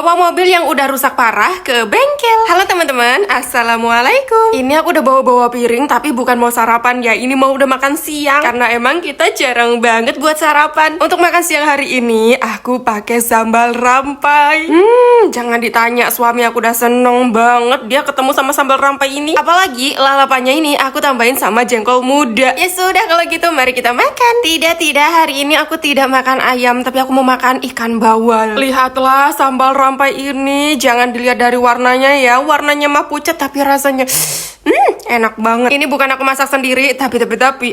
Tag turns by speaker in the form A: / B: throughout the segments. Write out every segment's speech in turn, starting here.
A: bawa mobil yang udah rusak parah ke bengkel. Halo teman-teman, assalamualaikum. Ini aku udah bawa piring, tapi bukan mau sarapan ya. Ini mau udah makan siang, karena emang kita jarang banget buat sarapan. Untuk makan siang hari ini, aku pakai sambal rampai. Jangan ditanya, suami aku udah seneng banget dia ketemu sama sambal rampai ini. Apalagi lalapannya ini aku tambahin sama jengkol muda. Ya sudah kalau gitu, mari kita makan. Tidak, hari ini aku tidak makan ayam, tapi aku mau makan ikan bawal. Lihatlah sambal rampai ini, jangan dilihat dari warnanya ya. Warnanya mah pucat tapi rasanya enak banget. Ini bukan aku masak sendiri, tapi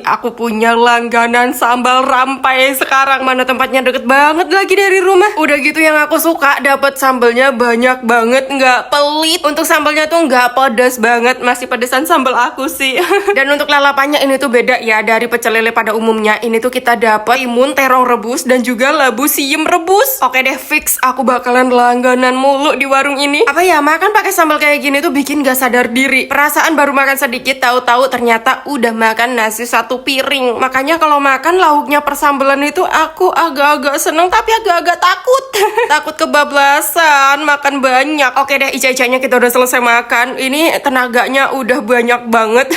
A: aku punya langganan sambal rampai sekarang. Mana tempatnya deket banget lagi dari rumah. Udah gitu yang aku suka, dapat sambalnya banyak banget, nggak pelit. Untuk sambalnya tuh nggak pedas banget, masih pedesan sambal aku sih. Dan untuk lalapannya ini tuh beda ya dari pecel lele pada umumnya. Ini tuh kita dapat timun terong rebus dan juga labu siam rebus. Oke deh, fix aku bakalan langganan mulu di warung ini. Apa ya, makan pakai sambal kayak gini tuh bikin gak sadar diri. Perasaan baru makan sedikit, tahu-tahu ternyata udah makan nasi satu piring. Makanya kalau makan lauknya persambelan itu aku agak-agak seneng, tapi agak-agak takut. Takut kebablasan makan banyak. Oke deh, ica-icanya kita udah selesai makan. Ini tenaganya udah banyak banget.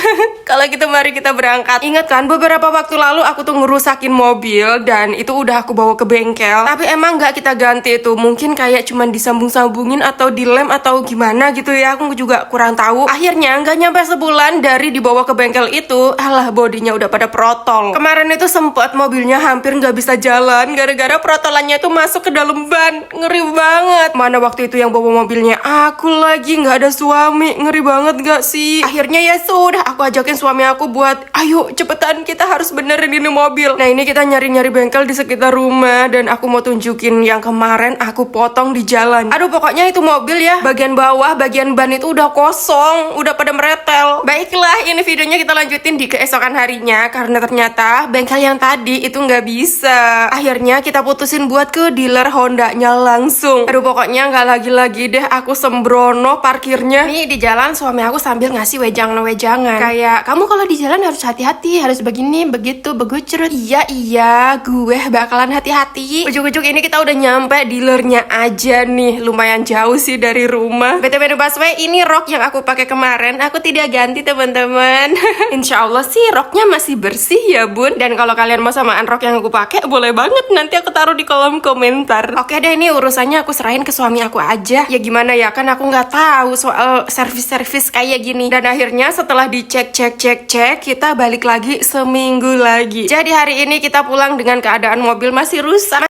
A: Kalau gitu mari kita berangkat. Ingat kan beberapa waktu lalu aku tuh ngerusakin mobil dan itu udah aku bawa ke bengkel. Tapi emang nggak kita ganti itu. Mungkin kayak cuman disambung-sambungin atau dilem atau gimana gitu ya. Aku juga kurang tahu. Akhirnya nggak nyampe sebulan dari dibawa ke bengkel itu, alah bodinya udah pada protol. Kemarin itu sempet mobilnya hampir nggak bisa jalan gara-gara protolannya itu masuk ke dalam ban. Ngeri banget. Mana waktu itu yang bawa mobilnya aku lagi, nggak ada suami. Ngeri banget gak sih? Akhirnya ya sudah, aku ajakin suami aku buat ayo cepetan kita harus benerin ini mobil. Nah ini kita nyari-nyari bengkel di sekitar rumah dan aku mau tunjukin yang kemarin aku potong di jalan. Aduh pokoknya itu mobil ya, bagian bawah, bagian ban itu udah kosong, udah pada meretel. Baiklah, ini videonya kita lanjutin di keesokan harinya karena ternyata bengkel yang tadi itu nggak bisa. Akhirnya kita putusin buat ke dealer Hondanya langsung. Aduh pokoknya nggak lagi-lagi deh aku sembrono parkirnya. Nih di jalan suami aku sambil ngasih wejangan. Kayak kamu kalau di jalan harus hati-hati, harus begini, begitu, begucurut. Iya, gue bakalan hati-hati. Ujung-ujung ini kita udah nyampe dealernya aja nih. Lumayan jauh sih dari rumah. BTW busway, ini rok yang aku pakai kemarin aku tidak ganti teman-teman. Insya Allah sih roknya masih bersih ya bun. Dan kalau kalian mau samaan rok yang aku pakai boleh banget, nanti aku taruh di kolom komentar. Oke deh, ini urusannya aku serahin ke suami aku aja. Ya gimana ya, kan aku nggak tahu soal servis-servis kayak gini. Dan akhirnya setelah dicek kita balik lagi seminggu lagi. Jadi hari ini kita pulang dengan keadaan mobil masih rusak.